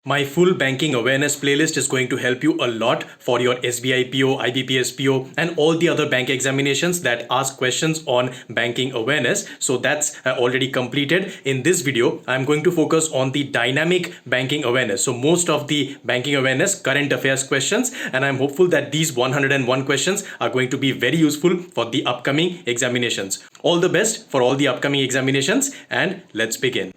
My full banking awareness playlist is going to help you a lot for your SBI PO, IBPS PO, and all the other bank examinations that ask questions on banking awareness. So that's already completed. In this video, I'm going to focus on the dynamic banking awareness. So most of the banking awareness, current affairs questions, and I'm hopeful that these 101 questions are going to be very useful for the upcoming examinations. All the best for all the upcoming examinations, and let's begin.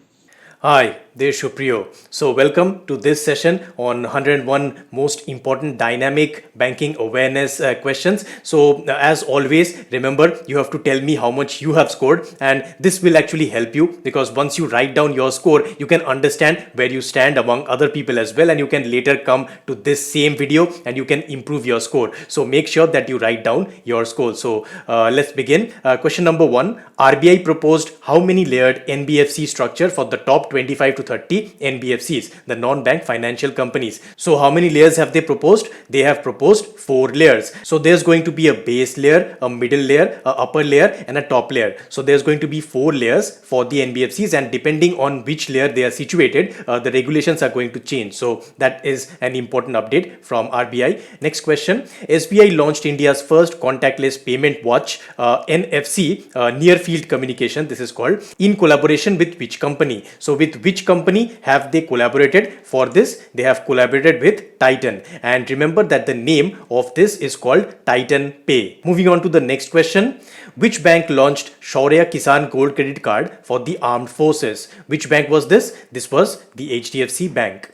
Hi, this is Shupriyo. So welcome to this session on 101 most important dynamic banking awareness questions. So as always, remember you have to tell me how much you have scored, and this will actually help you because once you write down your score, you can understand where you stand among other people as well, and you can later come to this same video and you can improve your score. So make sure that you write down your score. So let's begin. Question number 1. RBI proposed how many layered NBFC structure for the top 25 to 30 NBFCs, the non-bank financial companies. So how many layers have they proposed? They have proposed 4 layers. So there's going to be a base layer, a middle layer, a upper layer, and a top layer. So there's going to be 4 layers for the NBFCs, and depending on which layer they are situated, the regulations are going to change. So that is an important update from RBI. Next question. SBI launched India's first contactless payment watch, NFC, near field communication, this is called, in collaboration with which company? So with which company have they collaborated for this? They have collaborated with Titan, and remember that the name of this is called Titan Pay. Moving on to the next question. Which bank launched Shaurya Kisan Gold Credit Card for the armed forces? Which bank was this? This was the HDFC Bank.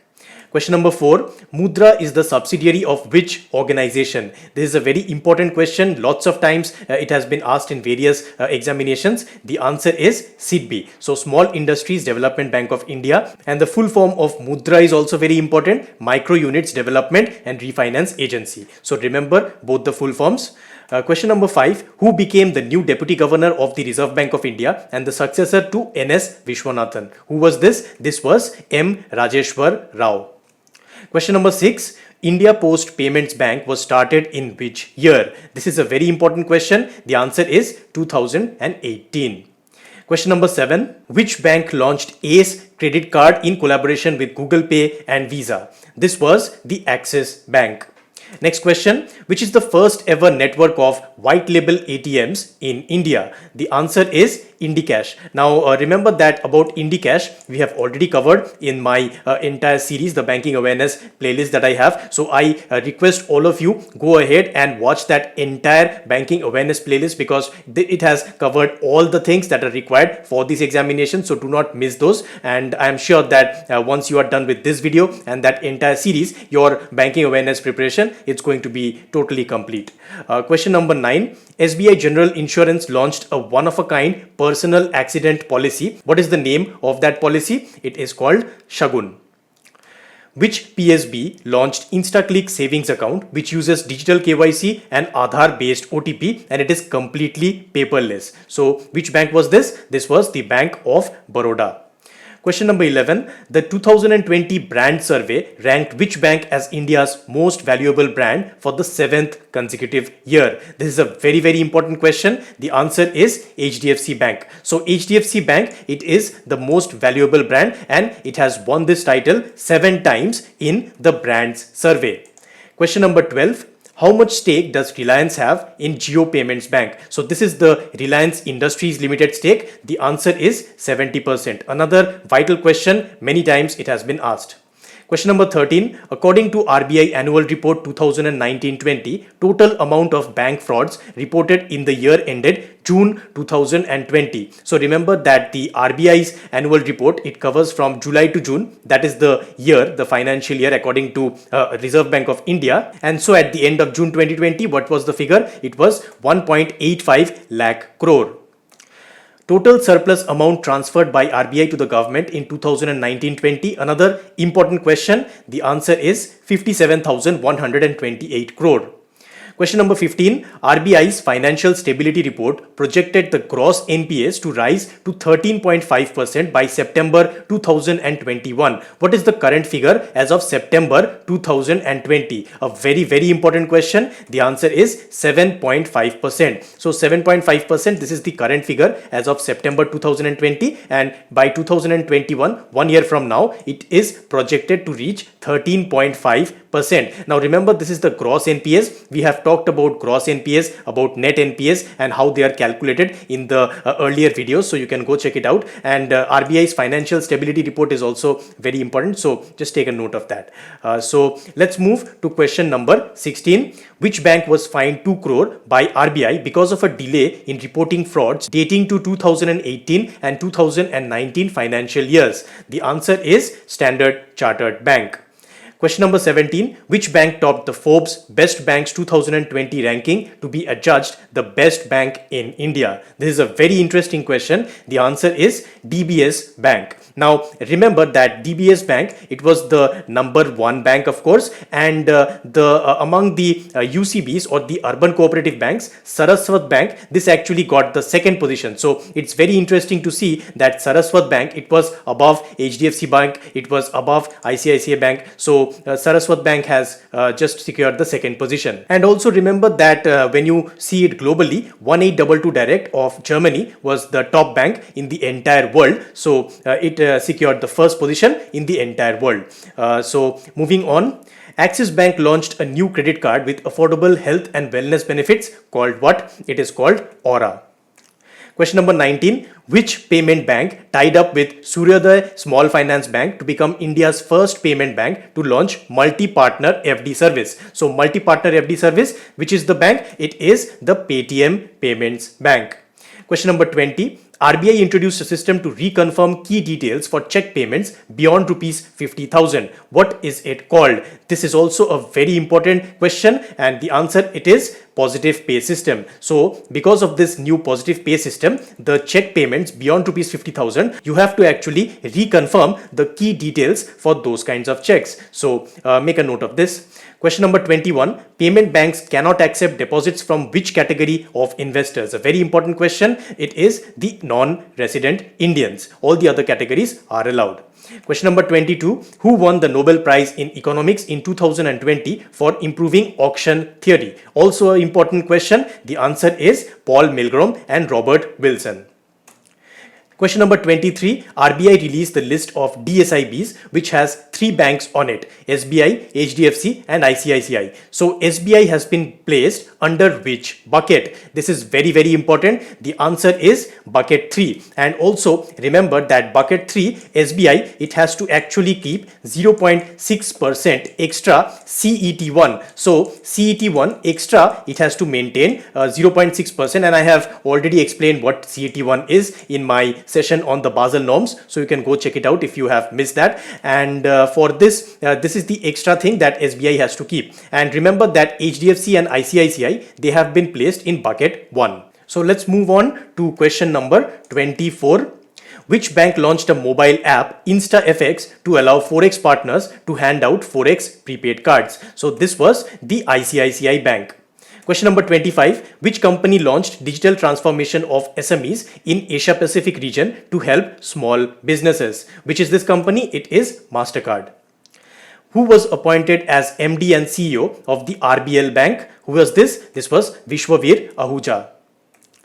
Question number 4. Mudra is the subsidiary of which organization? This is a very important question. Lots of times it has been asked in various examinations. The answer is SIDBI. So Small Industries Development Bank of India, and the full form of Mudra is also very important. Micro Units Development and Refinance Agency. So remember both the full forms. Question number 5. Who became the new Deputy Governor of the Reserve Bank of India and the successor to N.S. Vishwanathan? Who was this? This was M. Rajeshwar Rao. Question number 6. India Post Payments Bank was started in which year? This is a very important question. The answer is 2018. Question number 7. Which bank launched ACE credit card in collaboration with Google Pay and Visa? This was the Axis Bank. Next question. Which is the first ever network of white label ATMs in India? The answer is IndiCash. Now remember that about IndiCash we have already covered in my entire series, the banking awareness playlist that I have. So I request all of you go ahead and watch that entire banking awareness playlist because it has covered all the things that are required for this examination. So do not miss those, and I am sure that once you are done with this video and that entire series, your banking awareness preparation, it's going to be totally complete. Question number 9. SBI General Insurance launched a one-of-a-kind personal accident policy. What is the name of that policy? It is called Shagun. Which PSB launched InstaClick savings account which uses digital KYC and Aadhaar based OTP, and it is completely paperless? So which bank was this? This was the Bank of Baroda. Question number 11. The 2020 brand survey ranked which bank as India's most valuable brand for the 7th consecutive year? This is a very, very important question. The answer is HDFC Bank. So HDFC Bank, it is the most valuable brand and it has won this title 7 times in the brands survey. Question number 12. How much stake does Reliance have in Jio Payments Bank? So this is the Reliance Industries Limited stake. The answer is 70%. Another vital question, many times it has been asked. Question number 13. According to RBI Annual Report 2019-20, total amount of bank frauds reported in the year ended June 2020. So remember that the RBI's annual report, it covers from July to June. That is the year, the financial year according to Reserve Bank of India. And so at the end of June 2020, what was the figure? It was 1.85 lakh crore. Total surplus amount transferred by RBI to the government in 2019-20. Another important question. The answer is 57,128 crore. Question number 15. RBI's financial stability report projected the gross NPAs to rise to 13.5% by September 2021. What is the current figure as of September 2020? A very, very important question. The answer is 7.5%. So 7.5%, this is the current figure as of September 2020, and by 2021, 1 year from now, it is projected to reach 13.5%. Now remember, this is the gross NPAs. We have talked about gross NPAs, about net NPAs, and how they are calculated in the earlier videos, so you can go check it out. And RBI's financial stability report is also very important, so just take a note of that. So let's move to question number 16. Which bank was fined 2 crore by RBI because of a delay in reporting frauds dating to 2018 and 2019 financial years? The answer is Standard Chartered Bank. Question number 17. Which bank topped the Forbes Best Banks 2020 ranking to be adjudged the best bank in India? This is a very interesting question. The answer is DBS Bank. Now remember that DBS Bank, it was the number 1 bank, of course, and among the UCBs or the urban cooperative banks, Saraswat Bank, this actually got the 2nd position. So it's very interesting to see that Saraswat Bank, it was above HDFC Bank, it was above ICICI Bank. So Saraswat Bank has just secured the 2nd position. And also remember that when you see it globally, 1822 Direct of Germany was the top bank in the entire world. So it secured the 1st position in the entire world. So moving on. Axis Bank launched a new credit card with affordable health and wellness benefits called what? It is called Aura. Question number 19. Which payment bank tied up with Suryoday Small Finance Bank to become India's first payment bank to launch multi-partner FD service? So multi-partner FD service, which is the bank? It is the Paytm Payments Bank. Question number 20. RBI introduced a system to reconfirm key details for check payments beyond rupees 50,000. What is it called? This is also a very important question, and the answer, it is Positive Pay System. So because of this new Positive Pay System, the check payments beyond rupees 50,000, you have to actually reconfirm the key details for those kinds of checks. So make a note of this. Question number 21. Payment banks cannot accept deposits from which category of investors? A very important question. It is the non-resident Indians. All the other categories are allowed. Question number 22. Who won the Nobel Prize in Economics in 2020 for improving auction theory? Also an important question. The answer is Paul Milgrom and Robert Wilson. Question number 23. RBI released the list of DSIBs which has 3 banks on it: SBI, HDFC and ICICI. So SBI has been placed under which bucket? This is very, very important. The answer is bucket 3. And also remember that bucket 3, SBI, it has to actually keep 0.6% extra CET1. So CET1 extra, it has to maintain 0.6%, and I have already explained what CET1 is in my session on the Basel norms, so you can go check it out if you have missed that. And for this, this is the extra thing that SBI has to keep. And remember that HDFC and ICICI, they have been placed in bucket 1. So let's move on to question number 24. Which bank launched a mobile app, InstaFX, to allow Forex partners to hand out Forex prepaid cards? So this was the ICICI Bank. Question number 25. Which company launched digital transformation of SMEs in Asia Pacific region to help small businesses? Which is this company? It is MasterCard. Who was appointed as MD and CEO of the RBL Bank? Who was this? This was Vishwavir Ahuja.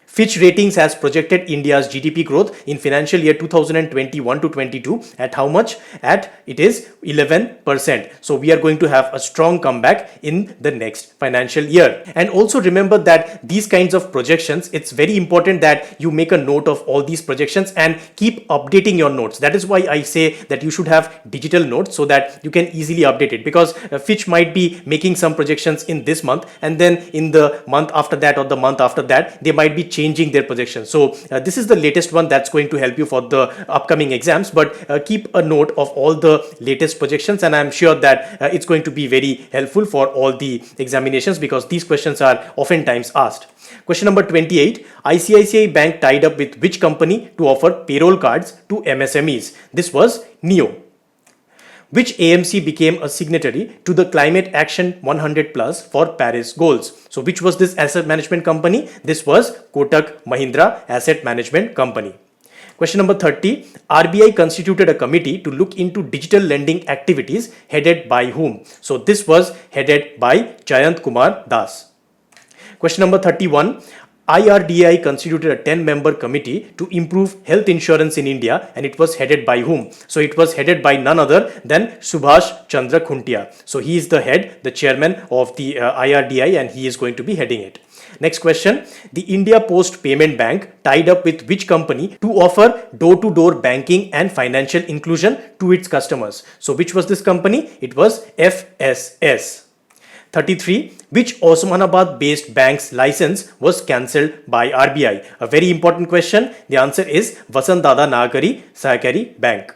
Fitch Ratings has projected India's GDP growth in financial year 2021 to 22 at how much? It is 11%. So we are going to have a strong comeback in the next financial year. And also remember that these kinds of projections, it's very important that you make a note of all these projections and keep updating your notes. That is why I say that you should have digital notes so that you can easily update it, because Fitch might be making some projections in this month, and then in the month after that or the month after that, they might be changing their projections. So this is the latest one that's going to help you for the upcoming exams, but keep a note of all the latest projections, and I'm sure that it's going to be very helpful for all the examinations, because these questions are oftentimes asked. Question number 28. ICICI Bank tied up with which company to offer payroll cards to MSMEs? This was Neo. Which AMC became a signatory to the Climate Action 100 Plus for Paris goals? So which was this asset management company? This was Kotak Mahindra Asset Management Company. Question number 30. RBI constituted a committee to look into digital lending activities headed by whom? So this was headed by Jayant Kumar Das. Question number 31. IRDAI constituted a 10-member committee to improve health insurance in India, and it was headed by whom? So it was headed by none other than Subhash Chandra Khuntia. So he is the head, the chairman of the IRDAI, and he is going to be heading it. Next question. The India Post Payment Bank tied up with which company to offer door-to-door banking and financial inclusion to its customers? So which was this company? It was FSS. 33. Which Osmanabad-based bank's license was cancelled by RBI? A very important question. The answer is Vasantdada Nagari Sahakari Bank.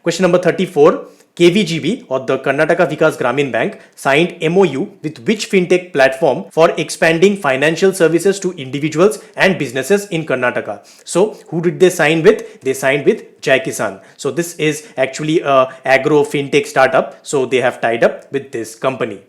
Question number 34. KVGB or the Karnataka Vikas Gramin Bank signed MOU with which fintech platform for expanding financial services to individuals and businesses in Karnataka? So who did they sign with? They signed with Jai Kisan. So this is actually a agro fintech startup. So they have tied up with this company.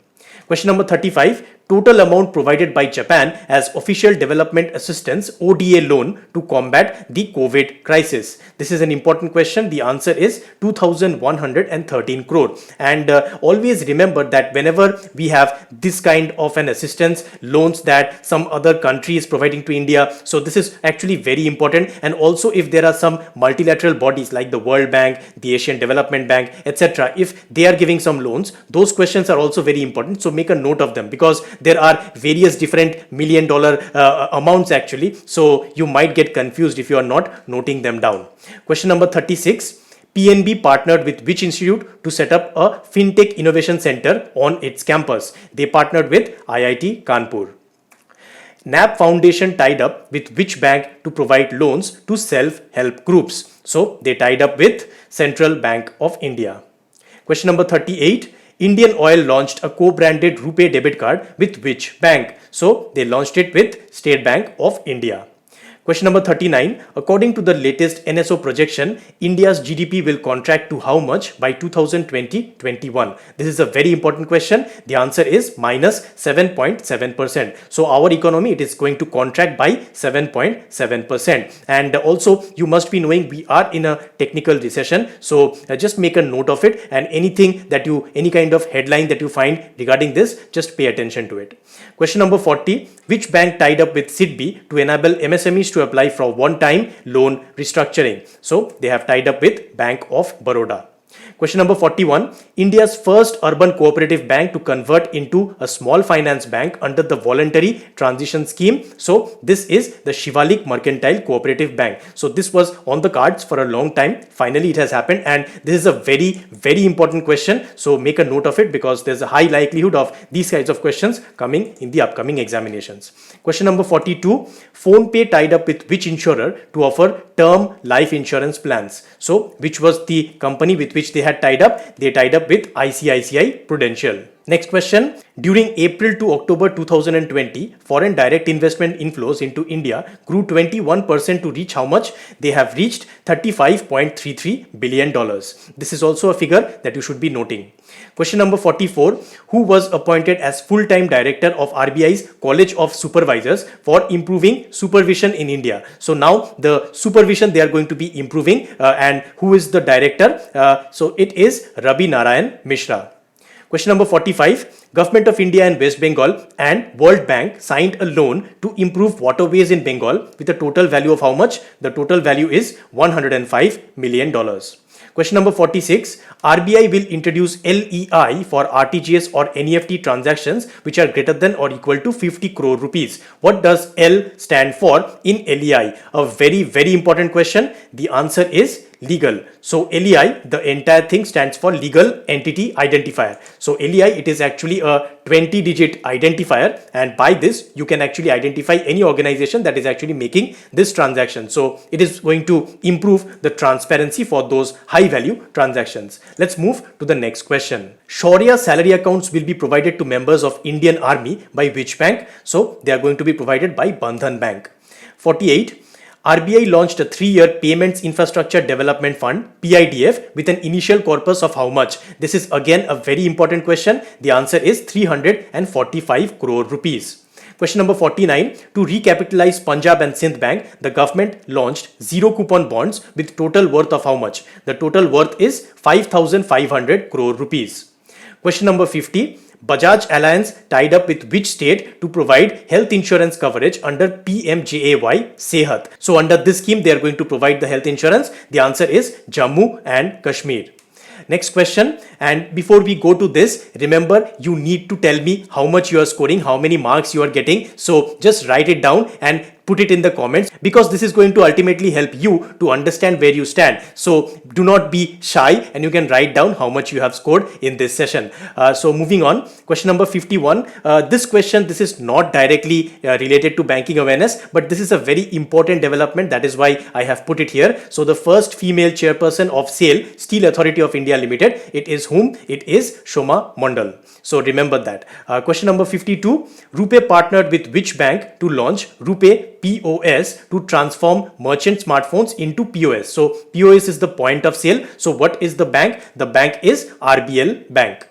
Question number 35. Total amount provided by Japan as official development assistance ODA loan to combat the COVID crisis. This is an important question. The answer is 2,113 crore. And always remember that whenever we have this kind of an assistance loans that some other country is providing to India, so this is actually very important. And also if there are some multilateral bodies like the World Bank, the Asian Development Bank, etc., if they are giving some loans, those questions are also very important. So make a note of them, because there are various different $1 million amounts actually. So you might get confused if you are not noting them down. Question number 36. PNB partnered with which institute to set up a FinTech Innovation Center on its campus? They partnered with IIT Kanpur. NAB Foundation tied up with which bank to provide loans to self-help groups? So they tied up with Central Bank of India. Question number 38. Indian Oil launched a co-branded RuPay debit card with which bank? So they launched it with State Bank of India. Question number 39. According to the latest NSO projection, India's GDP will contract to how much by 2020-21? This is a very important question. The answer is minus 7.7%. So our economy, it is going to contract by 7.7%. And also you must be knowing we are in a technical recession. So just make a note of it, and any kind of headline that you find regarding this, just pay attention to it. Question number 40. Which bank tied up with SIDBI to enable MSMEs to apply for one-time loan restructuring? So they have tied up with Bank of Baroda. Question number 41. India's first urban cooperative bank to convert into a small finance bank under the voluntary transition scheme. So this is the Shivalik Mercantile Cooperative Bank. So this was on the cards for a long time. Finally, it has happened, and this is a very, very important question. So make a note of it, because there's a high likelihood of these kinds of questions coming in the upcoming examinations. Question number 42. PhonePe tied up with which insurer to offer term life insurance plans? So which was the company with which they had tied up? They tied up with ICICI Prudential. Next question. During April to October 2020, foreign direct investment inflows into India grew 21% to reach how much? They have reached $35.33 billion. This is also a figure that you should be noting. Question number 44. Who was appointed as full-time director of RBI's College of Supervisors for improving supervision in India? So now the supervision they are going to be improving, and who is the director? So it is Rabi Narayan Mishra. Question number 45. Government of India and West Bengal and World Bank signed a loan to improve waterways in Bengal with a total value of how much? The total value is $105 million. Question number 46. RBI will introduce LEI for RTGS or NEFT transactions which are greater than or equal to 50 crore rupees. What does L stand for in LEI? A very, very important question. The answer is legal. So LEI, the entire thing stands for legal entity identifier. So LEI, it is actually a 20-digit identifier, and by this you can actually identify any organization that is actually making this transaction. So it is going to improve the transparency for those high value transactions. Let's move to the next question. Shaurya salary accounts will be provided to members of Indian Army by which bank? So they are going to be provided by Bandhan Bank. 48. RBI launched a 3-year Payments Infrastructure Development Fund, PIDF, with an initial corpus of how much? This is again a very important question. The answer is 345 crore rupees. Question number 49. To recapitalize Punjab and Sindh Bank, the government launched zero coupon bonds with total worth of how much? The total worth is 5,500 crore rupees. Question number 50. Bajaj Alliance tied up with which state to provide health insurance coverage under PMJAY Sehat? So under this scheme, they are going to provide the health insurance. The answer is Jammu and Kashmir. Next question, and before we go to this, remember you need to tell me how much you are scoring, how many marks you are getting. So just write it down and put it in the comments, because this is going to ultimately help you to understand where you stand. So do not be shy, and you can write down how much you have scored in this session. So moving on, question number 51. This is not directly related to banking awareness, but this is a very important development. That is why I have put it here. So the first female chairperson of SAIL, Steel Authority of India Limited, it is whom? It is Shoma Mondal. So remember that. Question number 52. RuPay partnered with which bank to launch RuPay POS to transform merchant smartphones into POS? So POS is the point of sale. So what is the bank? The bank is RBL Bank.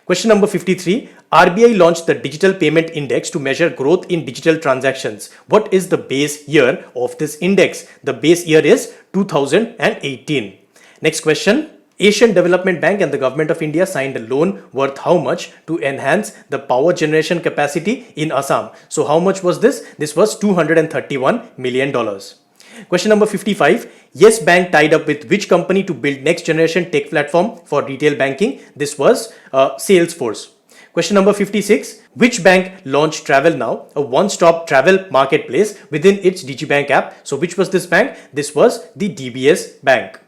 Question number 53. RBI launched the Digital Payment Index to measure growth in digital transactions. What is the base year of this index? The base year is 2018. Next question. Asian Development Bank and the Government of India signed a loan worth how much to enhance the power generation capacity in Assam? So how much was this? This was $231 million. Question number 55. Yes Bank tied up with which company to build next generation tech platform for retail banking? This was Salesforce. Question number 56. Which bank launched Travel Now, a one-stop travel marketplace within its DigiBank app? So which was this bank? This was the DBS Bank.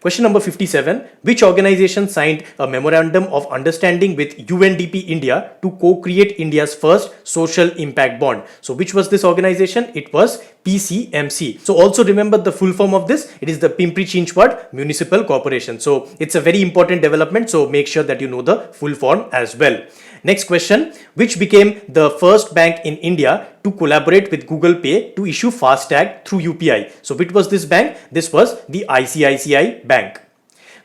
Question number 57. Which organization signed a memorandum of understanding with UNDP India to co-create India's first social impact bond? So which was this organization? It was PCMC. So also remember the full form of this. It is the Pimpri Chinchwad Municipal Corporation. So it's a very important development. So make sure that you know the full form as well. Next question. Which became the first bank in India to collaborate with Google Pay to issue FASTag through UPI? So which was this bank? This was the ICICI Bank.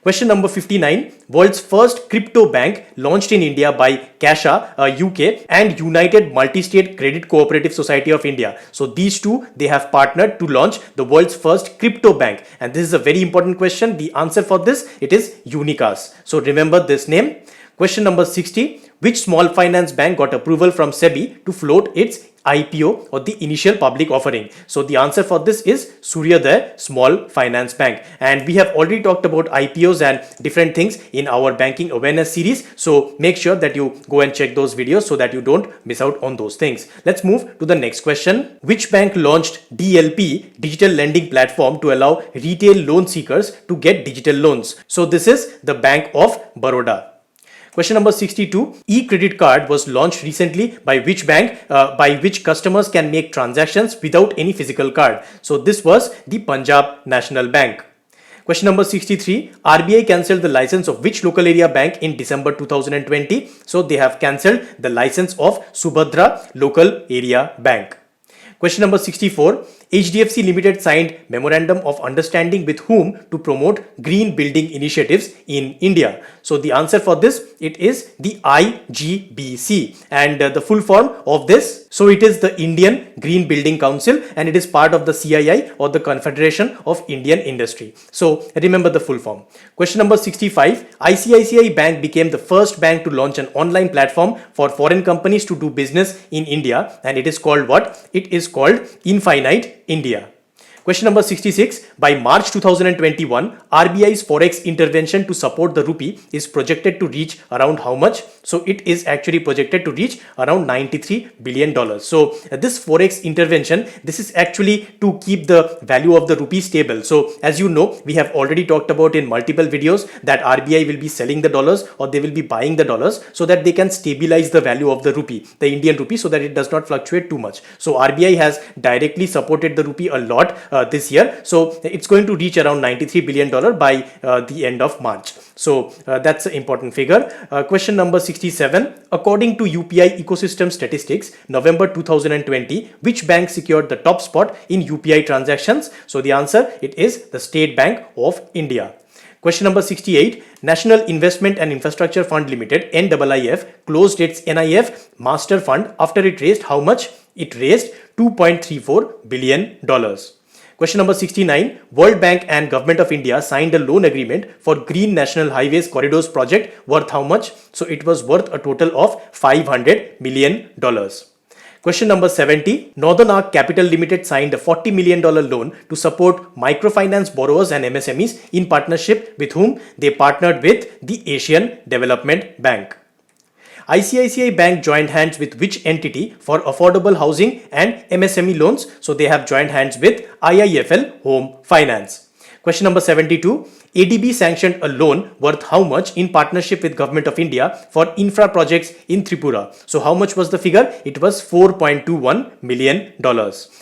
Question number 59. World's first crypto bank launched in India by Kasha, UK, and United Multi-State Credit Cooperative Society of India. So these two, they have partnered to launch the world's first crypto bank. And this is a very important question. The answer for this, it is Unicas. So remember this name. Question number 60. Which small finance bank got approval from SEBI to float its IPO or the initial public offering? So the answer for this is Suryodaya Small Finance Bank. And we have already talked about IPOs and different things in our banking awareness series. So make sure that you go and check those videos so that you don't miss out on those things. Let's move to the next question. Which bank launched DLP, digital lending platform, to allow retail loan seekers to get digital loans? So this is the Bank of Baroda. Question number 62. E-credit card was launched recently by which bank, by which customers can make transactions without any physical card? So this was the Punjab National Bank. Question number 63. RBI cancelled the license of which local area bank in December 2020? So they have cancelled the license of Subhadra Local Area Bank. Question number 64. HDFC Limited signed memorandum of understanding with whom to promote green building initiatives in India? So the answer for this, it is the IGBC, and the full form of this, so it is the Indian Green Building Council, and it is part of the CII, or the Confederation of Indian Industry. So remember the full form. Question number 65. ICICI Bank became the first bank to launch an online platform for foreign companies to do business in India, and it is called what? It is called Infinite India. Question number 66. By March 2021, RBI's forex intervention to support the rupee is projected to reach around how much? So it is actually projected to reach around $93 billion. So this forex intervention, this is actually to keep the value of the rupee stable. So as you know, we have already talked about in multiple videos that RBI will be selling the dollars, or they will be buying the dollars, so that they can stabilize the value of the rupee, the Indian rupee, so that it does not fluctuate too much. So RBI has directly supported the rupee a lot this year. So it's going to reach around $93 billion by the end of March. So that's an important figure. Question number 67. According to UPI ecosystem statistics, November 2020, which bank secured the top spot in UPI transactions? So the answer, it is the State Bank of India. Question number 68. National Investment and Infrastructure Fund Limited, NIIF, closed its NIF Master Fund after it raised how much? It raised $2.34 billion. Question number 69. World Bank and Government of India signed a loan agreement for Green National Highways Corridors project worth how much? So it was worth a total of $500 million. Question number 70. Northern Arc Capital Limited signed a $40 million loan to support microfinance borrowers and MSMEs in partnership with whom? They partnered with the Asian Development Bank. ICICI Bank joined hands with which entity for affordable housing and MSME loans? So they have joined hands with IIFL Home Finance. Question number 72. ADB sanctioned a loan worth how much in partnership with Government of India for infra projects in Tripura. So how much was the figure? It was $4.21 million.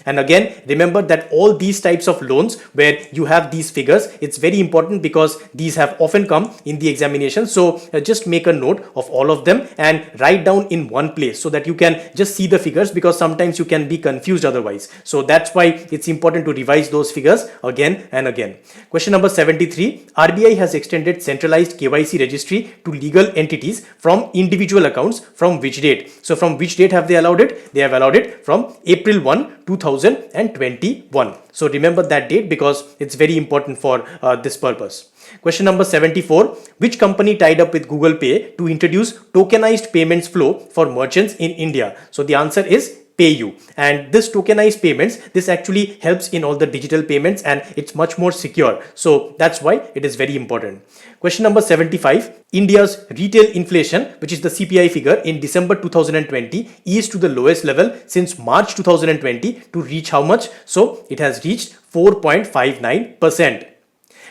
And again, remember that all these types of loans where you have these figures, it's very important because these have often come in the examination. So just make a note of all of them and write down in one place so that you can just see the figures, because sometimes you can be confused otherwise. So that's why it's important to revise those figures again and again. Question number 73. RBI has extended centralized KYC registry to legal entities from individual accounts from which date? So from which date have they allowed it? They have allowed it from April 1, 2021. So remember that date because it's very important for this purpose. Question number 74. Which company tied up with Google Pay to introduce tokenized payments flow for merchants in India? So the answer is PayU. And this tokenized payments, this actually helps in all the digital payments and it's much more secure. So that's why it is very important. Question number 75. India's retail inflation, which is the CPI figure in December 2020, is to the lowest level since March 2020 to reach how much? So it has reached 4.59%.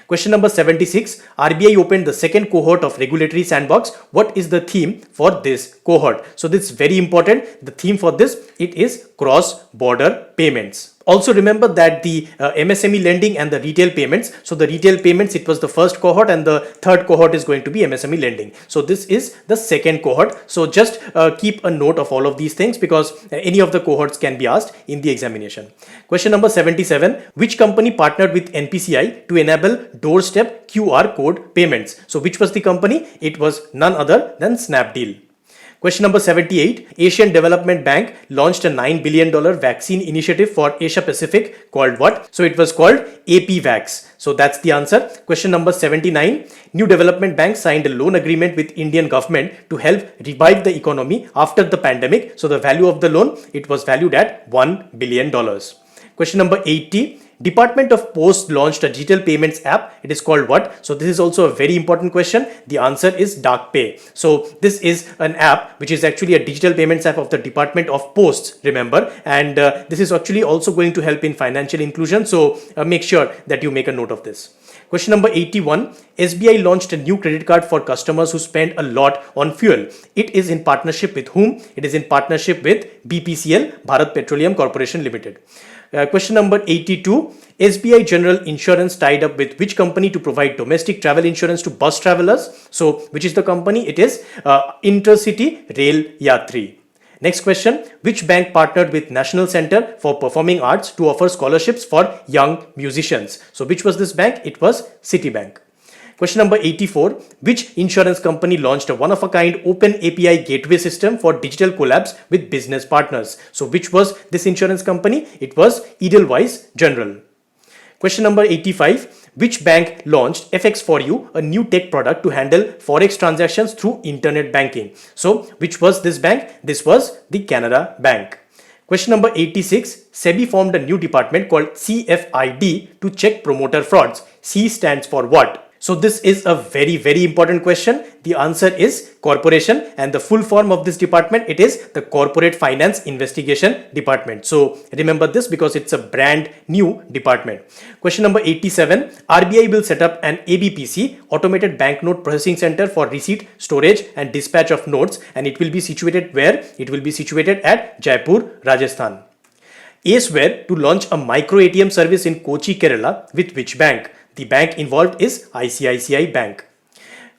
Question number 76. RBI opened the second cohort of regulatory sandbox. What is the theme for this cohort? So this is very important. The theme for this, it is cross-border payments. Also remember that the MSME lending and the retail payments. So the retail payments, it was the first cohort and the third cohort is going to be MSME lending. So this is the second cohort. So just keep a note of all of these things because any of the cohorts can be asked in the examination. Question number 77. Which company partnered with NPCI to enable doorstep QR code payments? So which was the company? It was none other than Snapdeal. Question number 78. Asian Development Bank launched a $9 billion vaccine initiative for Asia Pacific called what? So it was called APVax. So that's the answer. Question number 79. New Development Bank signed a loan agreement with Indian government to help revive the economy after the pandemic. So the value of the loan, it was valued at $1 billion. Question number 80. Department of Post launched a digital payments app. It is called what? So this is also a very important question. The answer is DarkPay. So this is an app which is actually a digital payments app of the Department of Posts, remember, and this is actually also going to help in financial inclusion. So make sure that you make a note of this. Question number 81. SBI launched a new credit card for customers who spend a lot on fuel. It is in partnership with whom? It is in partnership with BPCL, Bharat Petroleum Corporation Limited. Question number 82. SBI General Insurance tied up with which company to provide domestic travel insurance to bus travelers? So which is the company? It is Intercity Rail Yatri. Next question. Which bank partnered with National Center for Performing Arts to offer scholarships for young musicians? So which was this bank? It was Citibank. Question number 84. Which insurance company launched a one-of-a-kind open API gateway system for digital collabs with business partners? So which was this insurance company? It was Edelweiss General. Question number 85. Which bank launched FX4U, a new tech product to handle forex transactions through internet banking? So which was this bank? This was the Canara Bank. Question number 86. SEBI formed a new department called CFID to check promoter frauds. C stands for what? So this is a very, very important question. The answer is corporation, and the full form of this department, it is the Corporate Finance Investigation Department. So remember this because it's a brand new department. Question number 87. RBI will set up an ABPC, Automated Banknote Processing Center for receipt, storage and dispatch of notes, and it will be situated where? It will be situated at Jaipur, Rajasthan. A swear to launch a micro ATM service in Kochi, Kerala with which bank? The bank involved is ICICI Bank.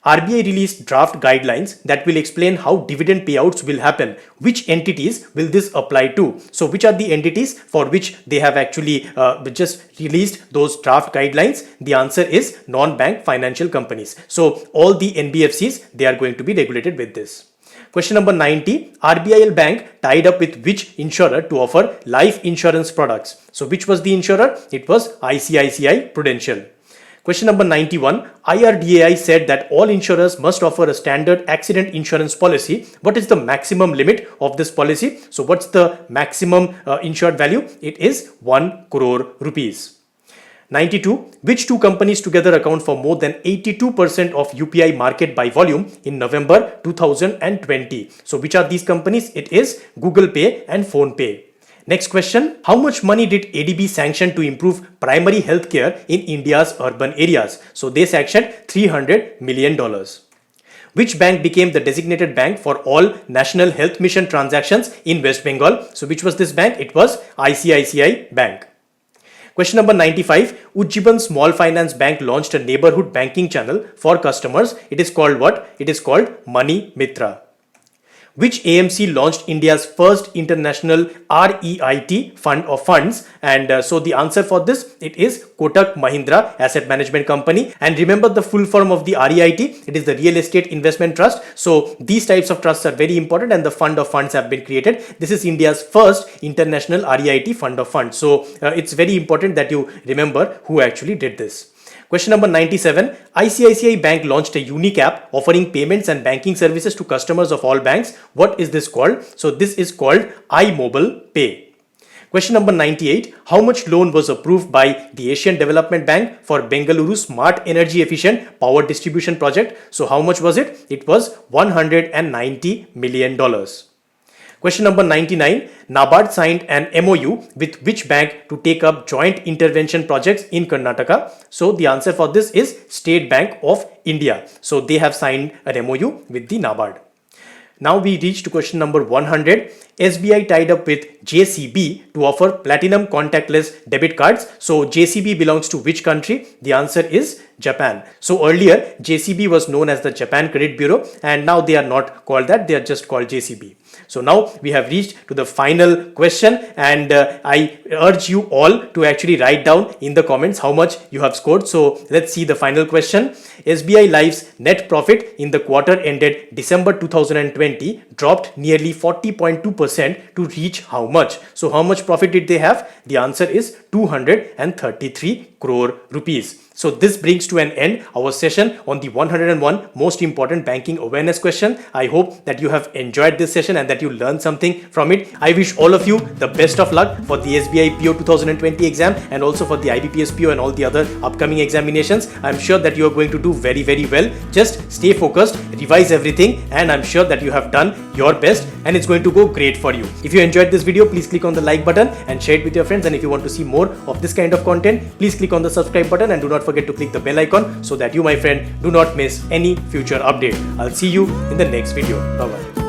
RBI released draft guidelines that will explain how dividend payouts will happen. Which entities will this apply to? So which are the entities for which they have actually just released those draft guidelines? The answer is non-bank financial companies. So all the NBFCs, they are going to be regulated with this. Question number 90, RBIL Bank tied up with which insurer to offer life insurance products? So which was the insurer? It was ICICI Prudential. Question number 91, IRDAI said that all insurers must offer a standard accident insurance policy. What is the maximum limit of this policy? So what's the maximum insured value? It is 1 crore rupees. 92. Which two companies together account for more than 82% of UPI market by volume in November 2020? So which are these companies? It is Google Pay and PhonePe. Next question. How much money did ADB sanction to improve primary healthcare in India's urban areas? So they sanctioned $300 million. Which bank became the designated bank for all National Health Mission transactions in West Bengal? So which was this bank? It was ICICI Bank. Question number 95. Ujjivan Small Finance Bank launched a neighborhood banking channel for customers. It is called what? It is called Money Mitra. Which AMC launched India's first international REIT fund of funds? And so the answer for this, it is Kotak Mahindra Asset Management Company. And remember the full form of the REIT, it is the Real Estate Investment Trust. So these types of trusts are very important and the fund of funds have been created. This is India's first international REIT fund of funds. So it's very important that you remember who actually did this. Question number 97. ICICI Bank launched a unique app offering payments and banking services to customers of all banks. What is this called? So this is called iMobile Pay. Question number 98. How much loan was approved by the Asian Development Bank for Bengaluru Smart Energy Efficient Power Distribution Project? So how much was it? It was $190 million. Question number 99. NABARD signed an MOU with which bank to take up joint intervention projects in Karnataka? So the answer for this is State Bank of India. So they have signed an MOU with the NABARD. Now we reach to question number 100. SBI tied up with JCB to offer platinum contactless debit cards. So JCB belongs to which country? The answer is Japan. So earlier JCB was known as the Japan Credit Bureau and now they are not called that, they are just called JCB. So now we have reached to the final question and I urge you all to actually write down in the comments how much you have scored. So let's see the final question. SBI Life's net profit in the quarter ended December 2020 dropped nearly 40.2% to reach how much? So how much profit did they have? The answer is 233 crore rupees. So this brings to an end our session on the 101 most important banking awareness question. I hope that you have enjoyed this session and that you learned something from it. I wish all of you the best of luck for the SBI PO 2020 exam and also for the IBPS PO and all the other upcoming examinations. I'm sure that you are going to do very, very well. Just stay focused, revise everything, and I'm sure that you have done your best and it's going to go great for you. If you enjoyed this video, please click on the like button and share it with your friends. And if you want to see more of this kind of content, please click on the subscribe button and do not forget to click the bell icon so that you, my friend, do not miss any future update. I'll see you in the next video. Bye bye.